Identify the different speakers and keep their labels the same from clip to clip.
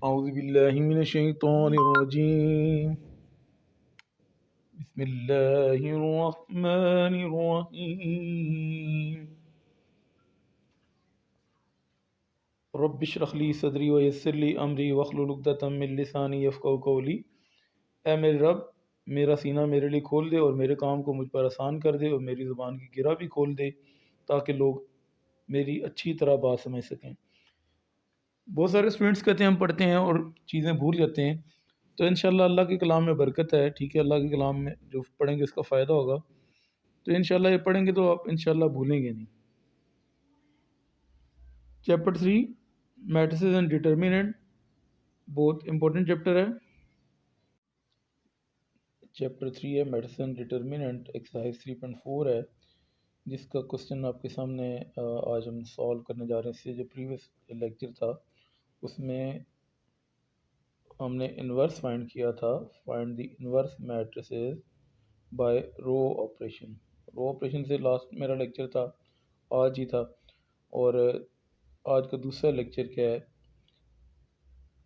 Speaker 1: औज़ुबिल्लाहिमिनश्शैतानिर्रजीम बिस्मिल्लाहिर्रहमानिर्रहीम रब्बिश्रह ली सदरी व यस्सिर ली अमरी वहलुल उक़दतम मिन लिसानी यफ़क़हू क़ौली। ऐ मेरे रब, मेरा सीना मेरे लिए खोल दे और मेरे काम को मुझ पर आसान कर दे और मेरी ज़ुबान की गिरा भी खोल दे ताकि लोग मेरी अच्छी तरह बात समझ सकें। बहुत सारे स्टूडेंट्स कहते हैं हम पढ़ते हैं और चीज़ें भूल जाते हैं, तो इंशाल्लाह अल्लाह के कलाम में बरकत है। ठीक है, अल्लाह के कलाम में जो पढ़ेंगे उसका फ़ायदा होगा, तो इंशाल्लाह ये पढ़ेंगे तो आप इंशाल्लाह भूलेंगे नहीं। चैप्टर 3 मैट्रिसेस एंड डिटर्मिनेंट, बहुत इंपॉर्टेंट चैप्टर है। चैप्टर 3 है मैट्रिसेस एंड डिटर्मिनेंट, एक्सरसाइज 3.4 है, जिसका क्वेश्चन आपके सामने आज हम सॉल्व करने जा रहे हैं। इससे जो प्रीवियस लेक्चर था उसमें हमने इन्वर्स फाइंड किया था। Find the inverse matrices by row operation. Row operation से लास्ट मेरा लेक्चर था, आज ही था, और आज का दूसरा लेक्चर क्या है,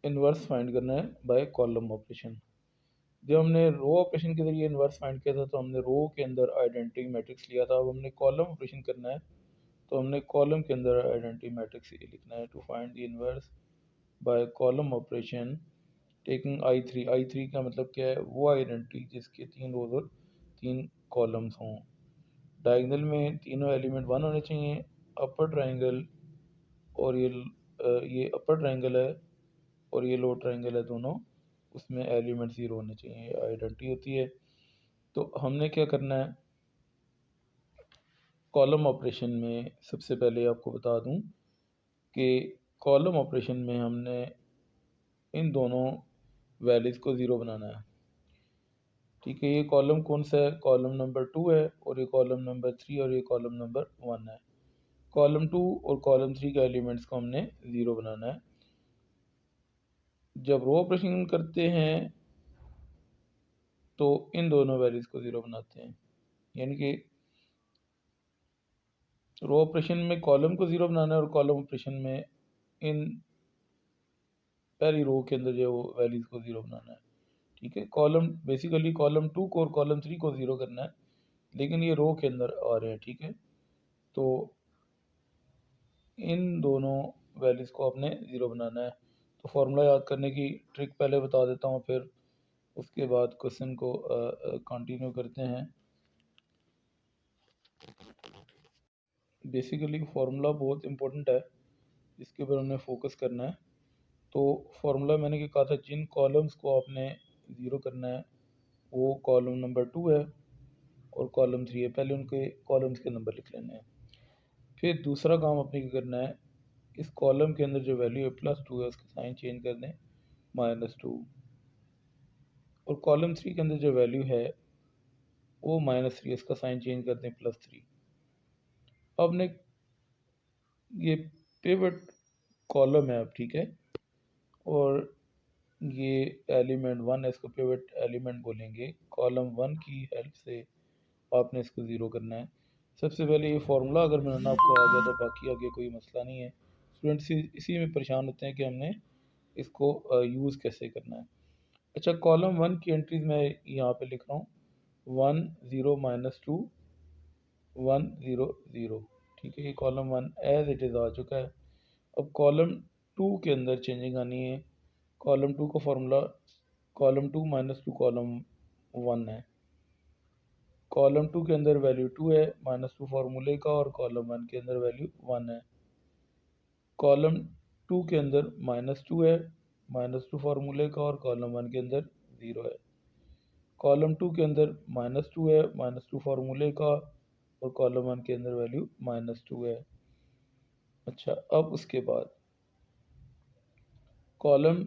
Speaker 1: इन्वर्स फाइंड करना है बाय कॉलम ऑपरेशन। जब हमने रो ऑपरेशन के जरिए इन्वर्स फाइंड किया था तो हमने रो के अंदर आइडेंटिटी मैट्रिक्स लिया था। अब हमने कॉलम ऑपरेशन करना है तो हमने कॉलम के अंदर आइडेंटिटी मैट्रिक्स ये लिखना है। To find the inverse by column operation taking I three का मतलब क्या है, वो आइडेंटिटी जिसके 3 रोज और 3 कॉलम्स हों। डायगोनल में तीनों एलिमेंट 1 होने चाहिए। अपर ट्रायंगल और ये अपर ट्रायंगल है और ये लोअर ट्रायंगल है, दोनों उसमें एलिमेंट 0 होने चाहिए, आइडेंटिटी होती है। तो हमने क्या करना है, कॉलम ऑपरेशन में सबसे पहले आपको बता दूं कि कॉलम ऑपरेशन में हमने इन दोनों वैल्यूज़ को 0 बनाना है। ठीक है, ये कॉलम कौन सा है, कॉलम नंबर 2 है, और ये कॉलम नंबर 3 और ये कॉलम नंबर 1 है। कॉलम 2 और कॉलम 3 के एलिमेंट्स को हमने 0 बनाना है। जब रो ऑपरेशन करते हैं तो इन दोनों वैल्यूज़ को 0 बनाते हैं, यानी कि रो ऑपरेशन में कॉलम को 0 बनाना है और कॉलम ऑपरेशन में इन पहली रो के अंदर जो वैल्यूज़ को 0 बनाना है। ठीक है, कॉलम बेसिकली कॉलम 2 को और कॉलम 3 को 0 करना है, लेकिन ये रो के अंदर आ रहे हैं। ठीक है, तो इन दोनों वैल्यूज़ को आपने 0 बनाना है। तो फार्मूला याद करने की ट्रिक पहले बता देता हूँ, फिर उसके बाद क्वेश्चन को कंटिन्यू करते हैं। बेसिकली फार्मूला बहुत इंपॉर्टेंट है, जिसके ऊपर हमने फोकस करना है। तो फार्मूला मैंने क्या कहा था, जिन कॉलम्स को आपने 0 करना है वो कॉलम नंबर 2 है और कॉलम 3 है। पहले उनके कॉलम्स के नंबर लिख लेने हैं। फिर दूसरा काम आपने क्या करना है, इस कॉलम के अंदर जो वैल्यू है +2 है, उसका साइन चेंज कर दें -2, और कॉलम 3 के अंदर जो वैल्यू है वो -3, इसका साइन चेंज कर दें +3। अब ने ये पिवट कॉलम है अब, ठीक है, और ये एलिमेंट 1 है, इसको पिवट एलिमेंट बोलेंगे। कॉलम 1 की हेल्प से आपने इसको 0 करना है। सबसे पहले ये फार्मूला अगर बनाना आपको आ गया तो बाकी आगे कोई मसला नहीं है। स्टूडेंट्स इसी में परेशान होते हैं कि हमने इसको यूज़ कैसे करना है। अच्छा, कॉलम 1 की एंट्रीज मैं यहाँ पे लिख रहा हूँ 1 0 -2 1 0 0। ठीक है, ये कॉलम 1 एज इट इज़ आ चुका है। अब कॉलम 2 के अंदर चेंजिंग आनी है। कॉलम 2 का फार्मूला कॉलम 2 -2 कॉलम 1 है। कॉलम 2 के अंदर वैल्यू 2 है, -2 फार्मूले का, और कॉलम 1 के अंदर वैल्यू 1 है। कॉलम 2 के अंदर -2 है, -2 फार्मूले का, और कॉलम 1 के अंदर 0 है। कॉलम 2 के अंदर -2 है, -2 फार्मूले का, और कॉलम 1 के अंदर वैल्यू -2 है। अच्छा, अब उसके बाद कॉलम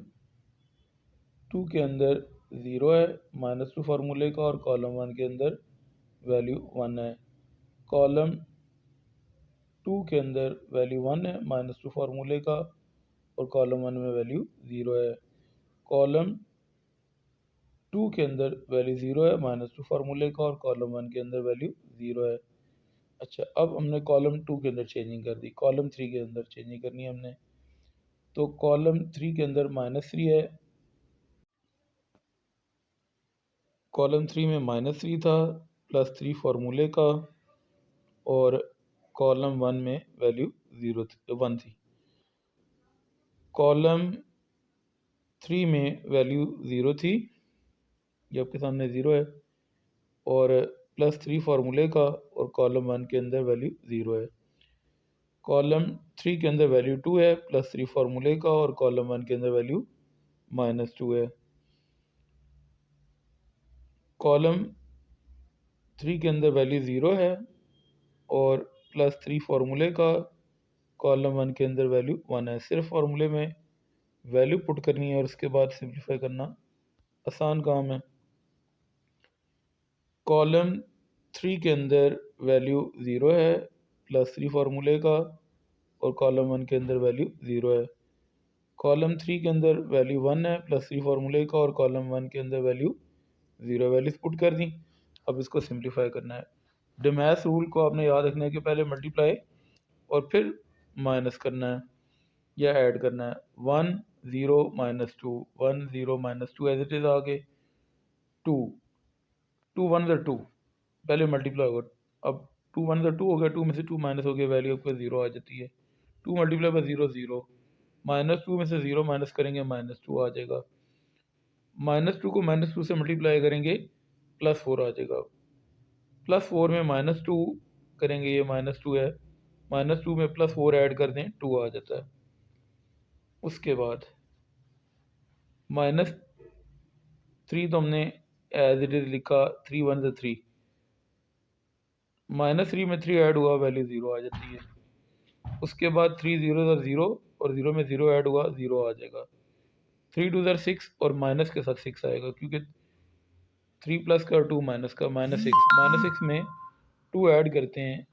Speaker 1: 2 के अंदर 0 है, -2 फार्मूले का, और कॉलम 1 के अंदर वैल्यू 1 है। कॉलम 2 के अंदर वैल्यू 1 है, -2 फार्मूले का, और कॉलम 1 में वैल्यू 0 है। कॉलम 2 के अंदर वैल्यू 0 है, -2 फार्मूले का, और कॉलम 1 के अंदर वैल्यू 0 है। अच्छा, अब हमने कॉलम 2 के अंदर चेंजिंग कर दी, कॉलम 3 के अंदर चेंजिंग करनी है हमने। तो कॉलम 3 के अंदर -3 है, कॉलम 3 में -3 था, +3 फार्मूले का, और कॉलम 1 में वैल्यू 1 थी। कॉलम 3 में वैल्यू 0 थी, ये आपके सामने 0 है, और +3 फार्मूले का, और कॉलम 1 के अंदर वैल्यू 0 है। कॉलम 3 के अंदर वैल्यू 2 है, +3 फार्मूले का, और कॉलम 1 के अंदर वैल्यू -2 है। कॉलम 3 के अंदर वैल्यू 0 है और +3 फार्मूले का, कॉलम 1 के अंदर वैल्यू 1 है। सिर्फ फार्मूले में वैल्यू पुट करनी है और उसके बाद सिंप्लीफाई करना आसान काम है। कॉलम 3 के अंदर वैल्यू 0 है, +3 फार्मूले का, और कॉलम 1 के अंदर वैल्यू 0 है। कॉलम 3 के अंदर वैल्यू 1 है, +3 फार्मूले का, और कॉलम 1 के अंदर वैल्यू 0 वैल्यूज पुट कर दी। अब इसको सिंप्लीफाई करना है। डिमैस रूल को आपने याद रखना है कि पहले मल्टीप्लाई और फिर माइनस करना है या ऐड करना है। 1 0 -2, 1 0 -2 एज इट इज़, आगे 2 2 1 2, पहले मल्टीप्लाई होगा। अब 2 1 2 हो गया, 2 में से 2 माइनस हो गया, वैल्यू आपको 0 आ जाती है। 2 मल्टीप्लाई बाय 0 0, -2 में से 0 माइनस करेंगे, -2 आ जाएगा। -2 को -2 से मल्टीप्लाई करेंगे, +4 आ जाएगा। +4 में -2 करेंगे, ये -2 है, -2 में +4 ऐड कर दें, 2 आ जाता है। उसके बाद -3 तो हमने एज इट इज़ लिखा, 3 1 3, -3 में 3 ऐड हुआ, वैल्यू 0 आ जाती है। उसके बाद 3 0 0, और 0 में 0 ऐड हुआ, 0 आ जाएगा। 3 2 6, और माइनस के साथ 6 आएगा, क्योंकि 3 प्लस का और 2 माइनस का, -6 में 2 ऐड करते हैं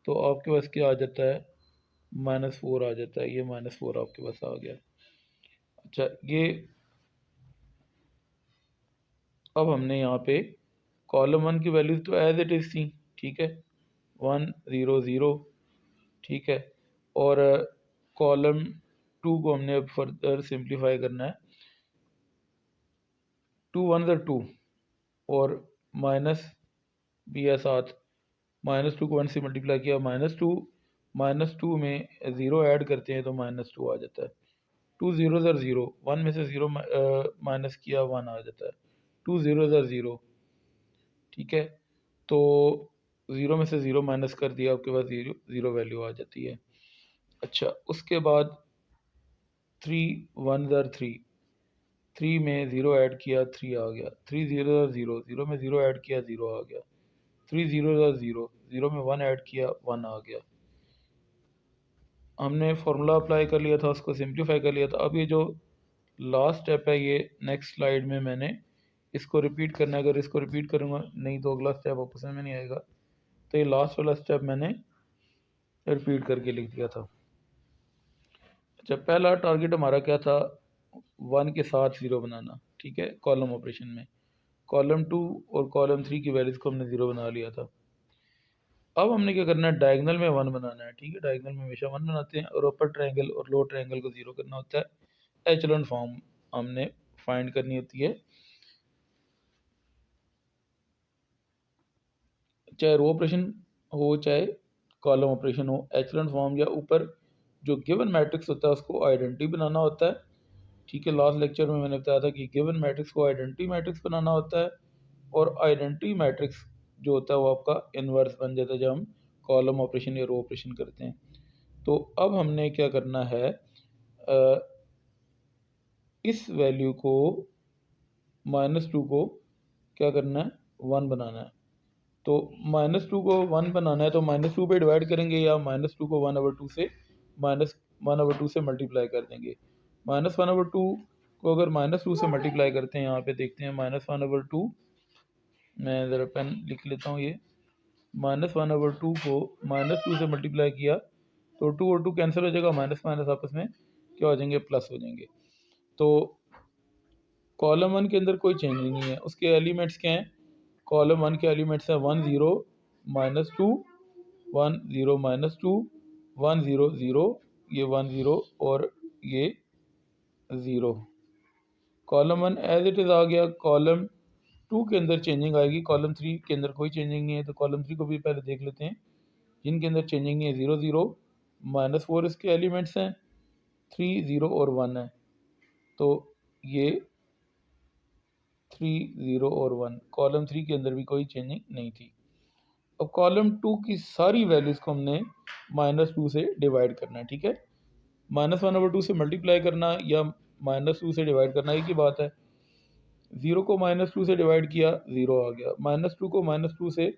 Speaker 1: तो आपके पास क्या आ जाता है, -4 आ जाता है। ये -4 आपके पास आ गया। अच्छा, ये अब हमने यहाँ पे कॉलम 1 की वैल्यूज तो एज इट इज़ थी, ठीक है, 1 0 0, ठीक है, और कॉलम 2 को हमने अब फर्दर सिंप्लीफाई करना है। 2 1 2, और माइनस भी है साथ, -2 को 1 से मल्टीप्लाई किया, -2 में 0 ऐड करते हैं तो -2 आ जाता है। 2 0 0, 1 में से 0 माइनस किया, 1 आ जाता है। 2 0 0, ठीक है, तो 0 में से 0 माइनस कर दिया, आपके पास 0 वैल्यू आ जाती है। अच्छा, उसके बाद 3 1 3, 3 में 0 ऐड किया, 3 आ गया। 3 0 0, 0 में 0 ऐड किया, 0 आ गया। 3 0 0, 0 में 1 ऐड किया, 1 आ गया। हमने फार्मूला अप्लाई कर लिया था, उसको सिंप्लीफाई कर लिया था। अब ये जो लास्ट स्टेप है, ये नेक्स्ट स्लाइड में मैंने इसको रिपीट करना है। अगर इसको रिपीट करूँगा नहीं तो अगला स्टेप आपको समझ में नहीं आएगा, तो ये लास्ट वाला स्टेप मैंने रिपीट करके लिख दिया था। अच्छा, पहला टारगेट हमारा क्या था, 1 के साथ 0 बनाना, ठीक है, कॉलम ऑपरेशन में। कॉलम 2 और कॉलम 3 की वैल्यूज़ को हमने 0 बना लिया था। अब हमने क्या करना है, डायगोनल में 1 बनाना है, ठीक है, डायगोनल में हमेशा 1 बनाते हैं, और अपर ट्रायंगल और लोअर ट्रायंगल को 0 करना होता है। एचेलॉन फॉर्म हमने फाइंड करनी होती है, चाहे रो ऑपरेशन हो चाहे कॉलम ऑपरेशन हो। एचेलॉन फॉर्म या ऊपर जो गिवन मैट्रिक्स होता है उसको आइडेंटिटी बनाना होता है, ठीक है। लास्ट लेक्चर में मैंने बताया था कि गिवन मैट्रिक्स को आइडेंटिटी मैट्रिक्स बनाना होता है, और आइडेंटिटी मैट्रिक्स जो होता है वो आपका इन्वर्स बन जाता है जब हम कॉलम ऑपरेशन या रो ऑपरेशन करते हैं। तो अब हमने क्या करना है, इस वैल्यू को -2 को क्या करना है, 1 बनाना है। तो -2 को 1 बनाना है तो -2 पे डिवाइड करेंगे, या -2 को 1/2 से -1/2 से मल्टीप्लाई कर देंगे। -1/2 को अगर -2 से मल्टीप्लाई करते हैं, यहाँ पे देखते हैं -1/2, मैं ज़रा पेन लिख लेता हूँ। ये -1/2 को -2 से मल्टीप्लाई किया तो 2 और 2 कैंसिल हो जाएगा, माइनस माइनस आपस में क्या हो जाएंगे, प्लस हो जाएंगे। तो कॉलम 1 के अंदर कोई चेंज नहीं है। उसके एलिमेंट्स क्या हैं, कॉलम 1 के एलिमेंट्स हैं 1 0 -2, 1 0 -2, 1 0 0, ये 1 0, और ये 0। कॉलम 1 एज इट इज़ आ गया। कॉलम 2 के अंदर चेंजिंग आएगी, कॉलम 3 के अंदर कोई चेंजिंग नहीं है। तो कॉलम 3 को भी पहले देख लेते हैं, जिनके अंदर चेंजिंग नहीं है। 0 0 -4 इसके एलिमेंट्स हैं, 3 0 और 1 है। तो ये 3 0 और 1, कॉलम 3 के अंदर भी कोई चेंजिंग नहीं थी। अब कॉलम 2 की सारी वैल्यूज़ को हमने -2 से डिवाइड करना है, ठीक है। -1/2 से मल्टीप्लाई करना या -2 से डिवाइड करना एक ही बात है। 0 को -2 से डिवाइड किया, 0 आ गया। -2 को -2 से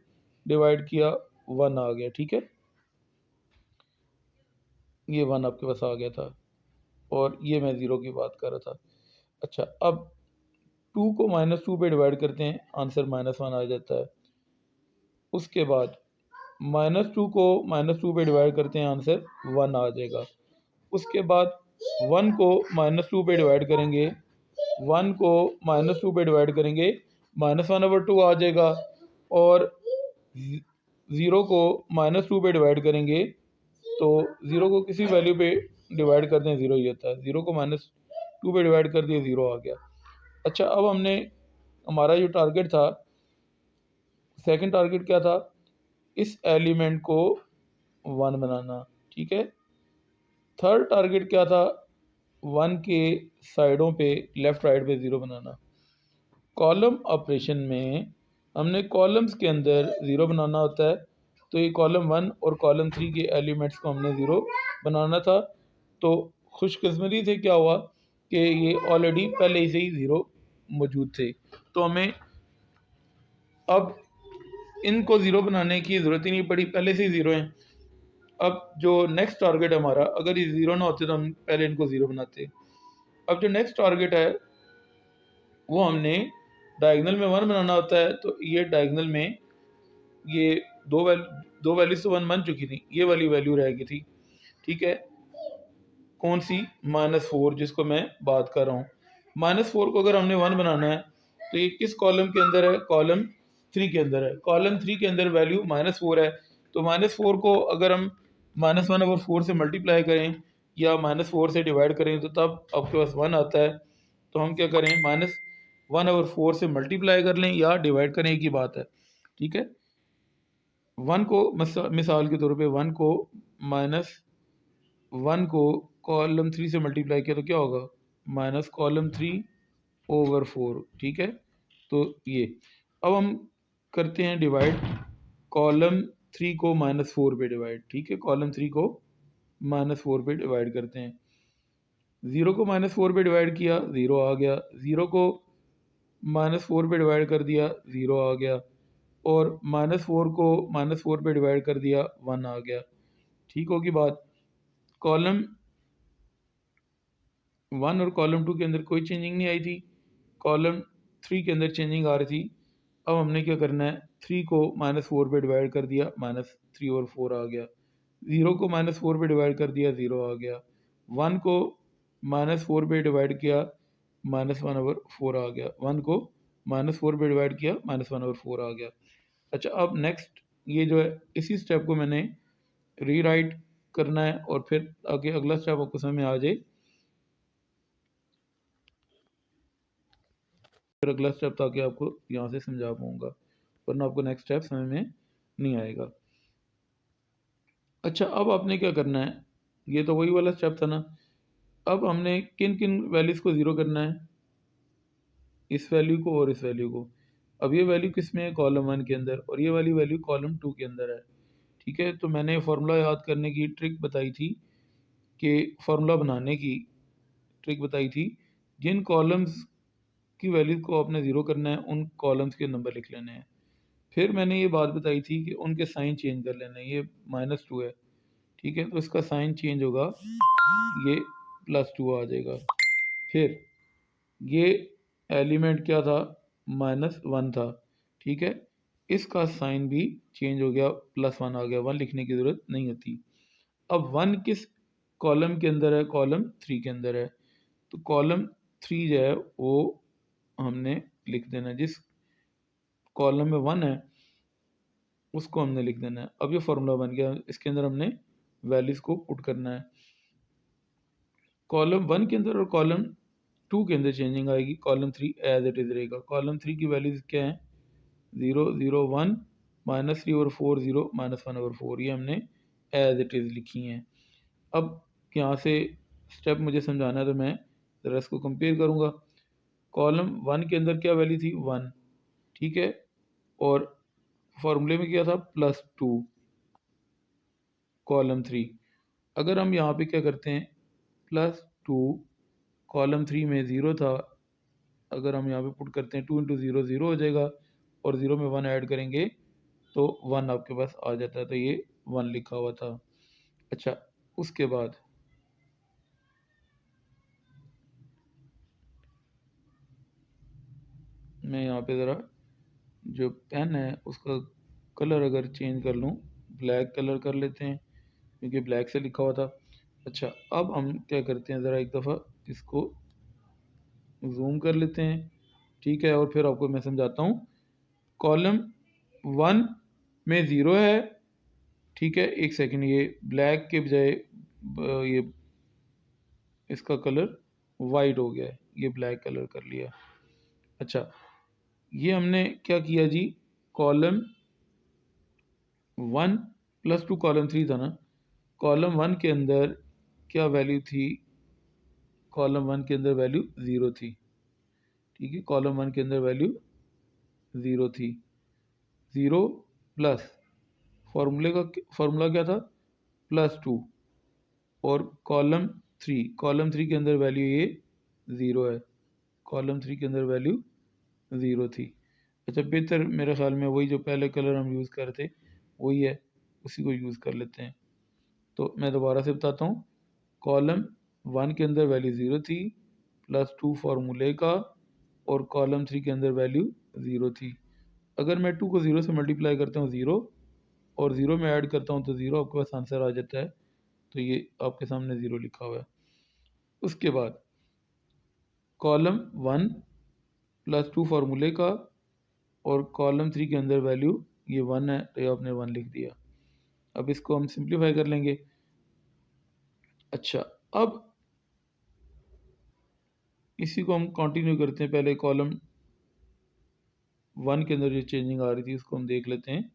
Speaker 1: डिवाइड किया, 1 आ गया, ठीक है। ये 1 आपके पास आ गया था, और ये मैं 0 की बात कर रहा था। अच्छा, अब 2 को -2 पे डिवाइड करते हैं, आंसर -1 आ जाता है। उसके बाद -2 को -2 पे डिवाइड करते हैं, आंसर 1 आ जाएगा। उसके बाद 1 को -2 पे डिवाइड करेंगे, 1 को -2 पे डिवाइड करेंगे, -1/2 आ जाएगा। और 0 को -2 पे डिवाइड करेंगे, तो 0 को किसी वैल्यू पे डिवाइड करते हैं, 0 ही होता है। 0 को -2 पे डिवाइड कर दिए, 0 आ गया। अच्छा, अब हमने हमारा जो टारगेट था, सेकंड टारगेट क्या था, इस एलिमेंट को 1 बनाना, ठीक है। थर्ड टारगेट क्या था, 1 के साइडों पे लेफ़्ट राइट पे 0 बनाना। कॉलम ऑपरेशन में हमने कॉलम्स के अंदर 0 बनाना होता है, तो ये कॉलम 1 और कॉलम 3 के एलिमेंट्स को हमने 0 बनाना था। तो खुशकिस्मती से क्या हुआ कि ये ऑलरेडी पहले से ही 0 मौजूद थे, तो हमें अब इनको 0 बनाने की ज़रूरत ही नहीं पड़ी, पहले से ही 0 हैं। अब जो नेक्स्ट टारगेट हमारा, अगर ये 0 ना होते तो हम पहले इनको 0 बनाते। अब जो नेक्स्ट टारगेट है, वो हमने डायगोनल में 1 बनाना होता है। तो ये डायगोनल में ये दो वैल्यूज तो 1 बन चुकी थी, ये वाली वैल्यू रह गई थी, ठीक है। कौन सी, -4, जिसको मैं बात कर रहा हूँ। -4 को अगर हमने 1 बनाना है, तो ये किस कॉलम के अंदर है, कॉलम 3 के अंदर है। कॉलम 3 के अंदर वैल्यू -4 है, तो -4 को अगर हम -1/4 से मल्टीप्लाई करें या -4 से डिवाइड करें, तो तब आपके पास 1 आता है। तो हम क्या करें, -1/4 से मल्टीप्लाई कर लें या डिवाइड करें, एक ही बात है, ठीक है। 1 को मिसाल के तौर पे 1 को कॉलम 3 से मल्टीप्लाई किया, तो क्या होगा, माइनस कॉलम 3/4, ठीक है। तो ये अब हम करते हैं डिवाइड, कॉलम 3 को -4 पे डिवाइड, ठीक है। कॉलम 3 को -4 पे डिवाइड करते हैं। 0 को -4 पे डिवाइड किया, 0 आ गया। 0 को -4 पे डिवाइड कर दिया, 0 आ गया। और -4 को -4 पे डिवाइड कर दिया, 1 आ गया, ठीक होगी बात। कॉलम 1 और कॉलम 2 के अंदर कोई चेंजिंग नहीं आई थी, कॉलम 3 के अंदर चेंजिंग आ रही थी। अब हमने क्या करना है, 3 को -4 पे डिवाइड कर दिया, -3/4 आ गया। 0 को -4 पे डिवाइड कर दिया, 0 आ गया। 1 को -4 पे डिवाइड किया, -1/4 आ गया। 1 को -4 पे डिवाइड किया, -1/4 आ गया। अच्छा, अब नेक्स्ट ये जो है, इसी स्टेप को मैंने रीराइट करना है, और फिर आगे अगला स्टेप आपको समझ में आ जाए, फिर अगला स्टेप ताकि आपको यहाँ से समझा पाऊँगा, वरना आपको नेक्स्ट स्टेप समझ में नहीं आएगा। अच्छा, अब आपने क्या करना है, ये तो वही वाला स्टेप था ना। अब हमने किन किन वैल्यूज़ को 0 करना है, इस वैल्यू को और इस वैल्यू को। अब ये वैल्यू किस में है, कॉलम 1 के अंदर, और ये वाली वैल्यू कॉलम 2 के अंदर है, ठीक है। तो मैंने फार्मूला याद करने की ट्रिक बताई थी, कि फार्मूला बनाने की ट्रिक बताई थी, जिन कॉलम्स की वैल्यू को आपने 0 करना है, उन कॉलम्स के नंबर लिख लेने हैं। फिर मैंने ये बात बताई थी कि उनके साइन चेंज कर लेना है। ये -2 है, ठीक है, तो इसका साइन चेंज होगा, ये +2 आ जाएगा। फिर ये एलिमेंट क्या था, -1 था, ठीक है, इसका साइन भी चेंज हो गया, +1 आ गया। 1 लिखने की ज़रूरत नहीं होती। अब 1 किस कॉलम के अंदर है, कॉलम 3 के अंदर है। तो कॉलम 3 जो है वो हमने लिख देना है, जिस कॉलम में 1 है उसको हमने लिख देना है। अब ये फार्मूला बन गया, इसके अंदर हमने वैल्यूज़ को पुट करना है। कॉलम 1 के अंदर और कॉलम 2 के अंदर चेंजिंग आएगी, कॉलम 3 एज इट इज़ रहेगा। कॉलम 3 की वैल्यूज़ क्या हैं, 0 0 1 -3/4 0 -1/4, ये हमने एज इट इज़ लिखी हैं। अब यहाँ से स्टेप मुझे समझाना है तो मैं ज़रा इसको कंपेयर करूँगा। कॉलम 1 के अंदर क्या वैल्यू थी, 1, ठीक है, और फॉर्मूले में क्या था, +2 कॉलम 3। अगर हम यहाँ पे क्या करते हैं, +2 कॉलम 3 में 0 था, अगर हम यहाँ पे पुट करते हैं 2 × 0 0 हो जाएगा, और 0 में 1 ऐड करेंगे तो 1 आपके पास आ जाता है, तो ये 1 लिखा हुआ था। अच्छा, उसके बाद मैं यहाँ पे ज़रा जो पेन है उसका कलर अगर चेंज कर लूँ, ब्लैक कलर कर लेते हैं क्योंकि ब्लैक से लिखा हुआ था। अच्छा, अब हम क्या करते हैं, ज़रा एक दफ़ा इसको जूम कर लेते हैं, ठीक है, और फिर आपको मैं समझाता हूँ। कॉलम 1 में 0 है, ठीक है, एक सेकंड, ये ब्लैक के बजाय ये इसका कलर वाइट हो गया है, ये ब्लैक कलर कर लिया। अच्छा, ये हमने क्या किया जी, कॉलम 1 +2 कॉलम 3 था ना, कॉलम 1 के अंदर क्या वैल्यू थी, कॉलम 1 के अंदर वैल्यू 0 थी, ठीक है, कॉलम 1 के अंदर वैल्यू 0 थी। 0 प्लस फॉर्मूला क्या था, +2, और कॉलम 3 के अंदर वैल्यू ये 0 है, कॉलम 3 के अंदर वैल्यू 0 थी। अच्छा, बेहतर मेरे ख्याल में वही जो पहले कलर हम यूज़ कर रहे थे वही है, उसी को यूज़ कर लेते हैं। तो मैं दोबारा से बताता हूँ, कॉलम 1 के अंदर वैल्यू 0 थी, +2 फार्मूले का, और कॉलम 3 के अंदर वैल्यू 0 थी। अगर मैं 2 को 0 से मल्टीप्लाई करता हूँ 0, और 0 में ऐड करता हूँ तो 0 आपके पास आंसर आ जाता है, तो ये आपके सामने 0 लिखा हुआ है। उसके बाद कॉलम 1 +2 फार्मूले का, और कॉलम 3 के अंदर वैल्यू ये 1 है, तो ये आपने 1 लिख दिया। अब इसको हम सिंप्लीफाई कर लेंगे। अच्छा, अब इसी को हम कंटिन्यू करते हैं, पहले कॉलम 1 के अंदर जो चेंजिंग आ रही थी उसको हम देख लेते हैं।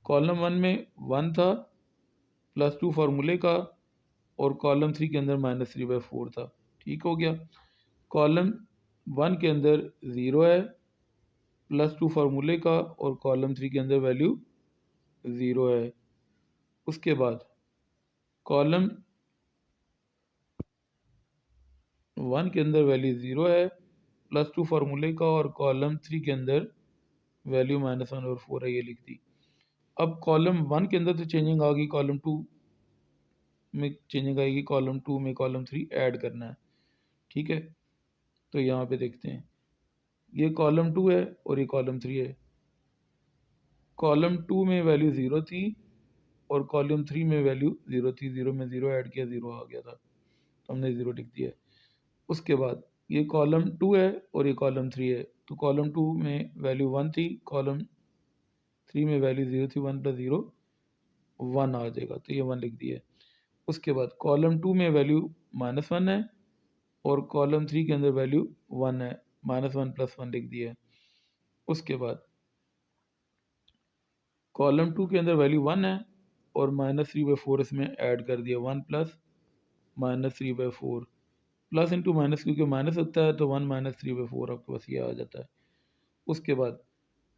Speaker 1: कॉलम 1 में 1 था, +2 फार्मूले का, और कॉलम 3 के अंदर -3/4 था, ठीक हो गया। कॉलम 1 के अंदर 0 है, +2 फार्मूले का, और कॉलम 3 के अंदर वैल्यू 0 है। उसके बाद कॉलम 1 के अंदर वैल्यू 0 है, +2 फार्मूले का, और कॉलम 3 के अंदर वैल्यू -1/4 है, ये लिख दी। अब कॉलम 1 के अंदर तो चेंजिंग आ गई, कॉलम 2 में चेंजिंग आएगी, कॉलम 2 में कॉलम 3 ऐड करना है, ठीक है। तो यहाँ पे देखते हैं, ये कॉलम 2 है और ये कॉलम 3 है। कॉलम 2 में वैल्यू 0 थी, और कॉलम 3 में वैल्यू 0 थी, 0 में 0 ऐड किया, 0 आ गया था, तो हमने 0 लिख दिया। उसके बाद ये कॉलम 2 है और ये कॉलम 3 है, तो कॉलम 2 में वैल्यू 1 थी, कॉलम 3 में वैल्यू 0 थी, 1 + 0 1 आ जाएगा, तो ये 1 लिख दिया। उसके बाद कॉलम 2 में वैल्यू -1 है, और कॉलम 3 के अंदर वैल्यू 1 है, -1 + 1 लिख दिया। उसके बाद कॉलम 2 के अंदर वैल्यू 1 है, और -3/4 इसमें ऐड कर दिया, 1 + -3/4, प्लस इंटू माइनस, क्योंकि माइनस होता है तो 1 - 3/4 आपके पास ये आ जाता है। उसके बाद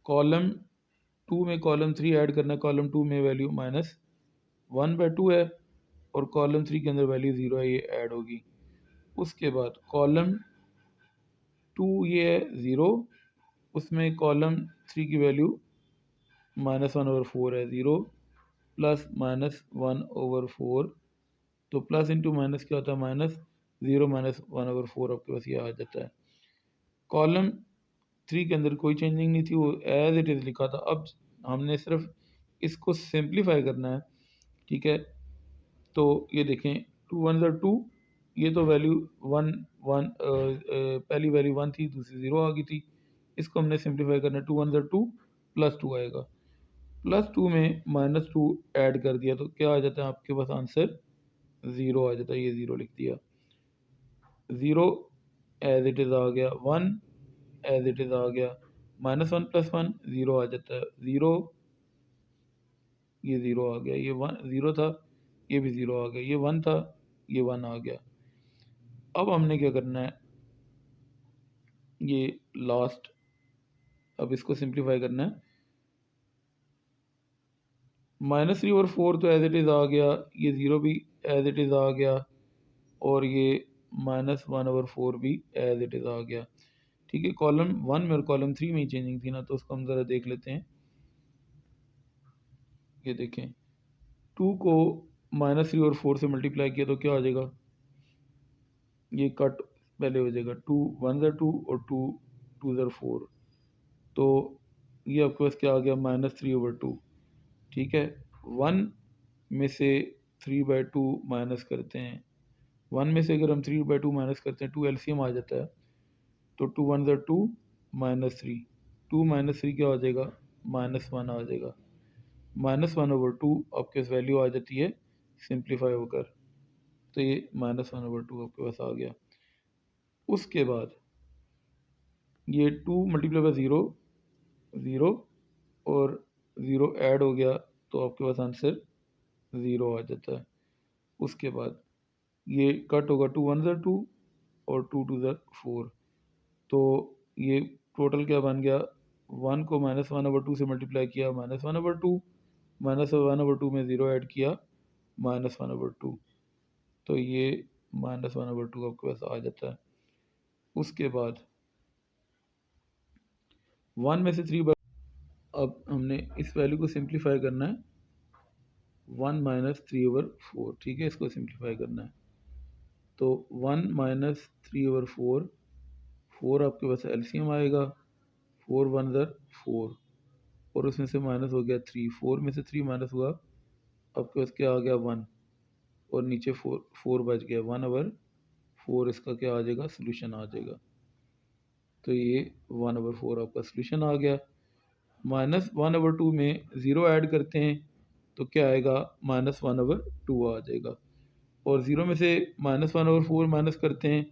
Speaker 1: कॉलम 2 में कॉलम 3 ऐड करना है, कॉलम 2 में वैल्यू -1/2 है, और कॉलम 3 के अंदर वैल्यू 0 है, ये ऐड होगी। उसके बाद कॉलम 2 ये है 0, उसमें कॉलम 3 की वैल्यू -1/4 है, 0 + -1/4, तो प्लस इंटू माइनस क्या होता है, -0 - 1/4 आपके पास ये आ जाता है। कॉलम 3 के अंदर कोई चेंजिंग नहीं थी, वो एज इट इज़ लिखा था। अब हमने सिर्फ इसको सिंप्लीफाई करना है, ठीक है। तो ये देखें, 2 1 ज़ा 2, ये तो वैल्यू 1 1 पहली वैल्यू 1 थी, दूसरी 0 आ गई थी। इसको हमने सिंप्लीफाई करना है, 2 1 ज़ा 2 +2 आएगा, +2 में -2 ऐड कर दिया, तो क्या आ जाता है आपके पास आंसर, ज़ीरो आ जाता है, ये ज़ीरो लिख दिया। ज़ीरो एज इट इज़ आ गया, वन एज इट इज़ आ गया, -1 + 1 ज़ीरो आ जाता है, ज़ीरो ये ज़ीरो आ गया, ये वन ज़ीरो था, ये भी ज़ीरो आ गया, ये वन था, ये वन आ गया। अब हमने क्या करना है, ये लास्ट, अब इसको सिंप्लीफाई करना है। -3 और 4 तो एज इट इज़ आ गया, ये ज़ीरो भी एज इट इज़ आ गया, और ये -1/4 भी एज इट इज़ आ गया। ठीक है, कॉलम 1 में और कॉलम 3 में ही चेंजिंग थी ना, तो उसको हम ज़रा देख लेते हैं। ये देखें, 2 को -3 और 4 से मल्टीप्लाई किया तो क्या आ जाएगा, ये कट पहले हो जाएगा, 2 1 ज़ा 2 और 2 2 ज़ा 4, तो ये आपके पास क्या आ गया, -3/2। ठीक है, 1 में से 3/2 माइनस करते हैं, 1 में से अगर हम 3/2 माइनस करते हैं, 2 एलसीएम आ जाता है, तो 2 1 ज़ा 2 -3, 2 -3 क्या हो जाएगा, -1 आ जाएगा। -1/2 आपके पास वैल्यू आ जाती है सिंप्लीफाई होकर, तो ये -1/2 आपके पास आ गया। उसके बाद ये 2 मल्टीप्लाई बाय ज़ीरो, ज़ीरो और ज़ीरो ऐड हो गया, तो आपके पास आंसर ज़ीरो आ जाता है। उसके बाद ये कट होगा, 2 1 ज़ा 2 और 2 2 ज़ा 4, तो ये टोटल क्या बन गया, 1 को -1/2 से मल्टीप्लाई किया, -1/2, -1/2 में ज़ीरो ऐड किया, -1/2, तो ये -1/2 आपके पास आ जाता है। उसके बाद 1 में से 3 अब हमने इस वैल्यू को सिंप्लीफाई करना है, 1 - 3/4, ठीक है, इसको सिंप्लीफाई करना है, तो 1 - 3/4, 4 आपके पास एलसीएम आएगा, 4 1 ज़ा 4, और उसमें से माइनस हो गया 3, 4 में से 3 माइनस हुआ, आपके पास क्या आ गया, 1, और नीचे 4 बच गया, 1/4 इसका क्या आ जाएगा, सोल्यूशन आ जाएगा, तो ये 1/4 आपका सोल्यूशन आ गया। -1/2 में ज़ीरो ऐड करते हैं तो क्या आएगा, -1/2 आ जाएगा, और ज़ीरो में से -1/4 माइनस करते हैं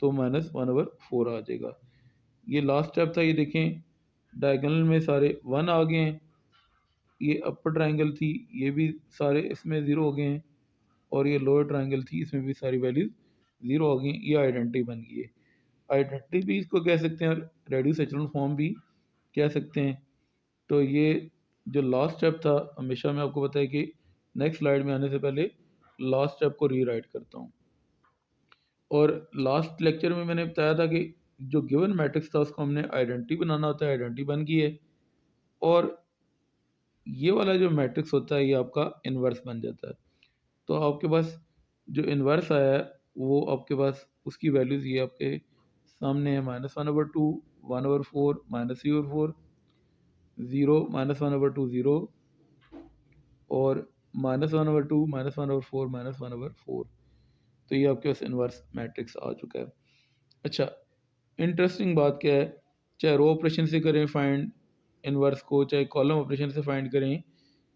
Speaker 1: तो -1/4 आ जाएगा। ये लास्ट स्टेप था, ये देखें डायगोनल में सारे 1 आ गए हैं, ये अपर ट्रायंगल थी, ये भी सारे इसमें ज़ीरो हो गए हैं, और ये लोअर ट्रायंगल थी, इसमें भी सारी वैल्यूज़ ज़ीरो हो गई, ये आइडेंटिटी बन गई है। आइडेंटिटी भी इसको कह सकते हैं, और रेड्यूस एचेलॉन फॉर्म भी कह सकते हैं। तो ये जो लास्ट स्टेप था, हमेशा मैं आपको बताया कि नेक्स्ट स्लाइड में आने से पहले लास्ट स्टेप को रीराइट करता हूँ। और लास्ट लेक्चर में मैंने बताया था कि जो गिवन मैट्रिक्स था उसको हमने आइडेंटिटी बनाना होता है, आइडेंटिटी बन गई है, और ये वाला जो मैट्रिक्स होता है ये आपका इन्वर्स बन जाता है। तो आपके पास जो इन्वर्स आया है वो आपके पास उसकी वैल्यूज़ ये आपके सामने है, -1/2, 1/4, -3/4, 0, -1/2 0, और -1/2, -1/4, -1/4, तो ये आपके पास इन्वर्स मैट्रिक्स आ चुका है। अच्छा, इंटरेस्टिंग बात क्या है, चाहे रो ऑपरेशन से करें फाइंड इन्वर्स को, चाहे कॉलम ऑपरेशन से फाइंड करें,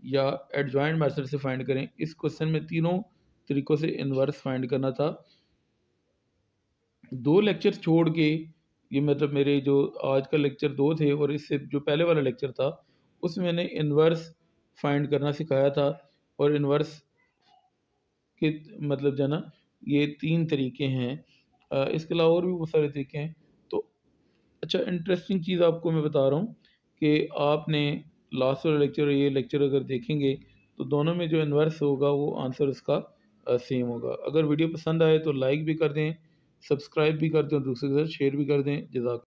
Speaker 1: या एडजॉइंट मेथड से फाइंड करें, इस क्वेश्चन में तीनों तरीक़ों से इन्वर्स फाइंड करना था। 2 लेक्चर छोड़ के, ये मतलब मेरे जो आज का लेक्चर 2 थे और इससे जो पहले वाला लेक्चर था, उसमें मैंने इन्वर्स फाइंड करना सिखाया था, और इन्वर्स के मतलब जो है ना, ये 3 तरीके हैं। इसके अलावा और भी बहुत सारे तरीके हैं। तो अच्छा, इंटरेस्टिंग चीज़ आपको मैं बता रहा हूँ कि आपने लास्ट वाला लेक्चर और ये लेक्चर अगर देखेंगे तो दोनों में जो इन्वर्स होगा वो आंसर उसका सेम होगा। अगर वीडियो पसंद आए तो लाइक भी कर दें, सब्सक्राइब भी कर दें और दूसरे के साथ शेयर भी कर दें। जज़ाक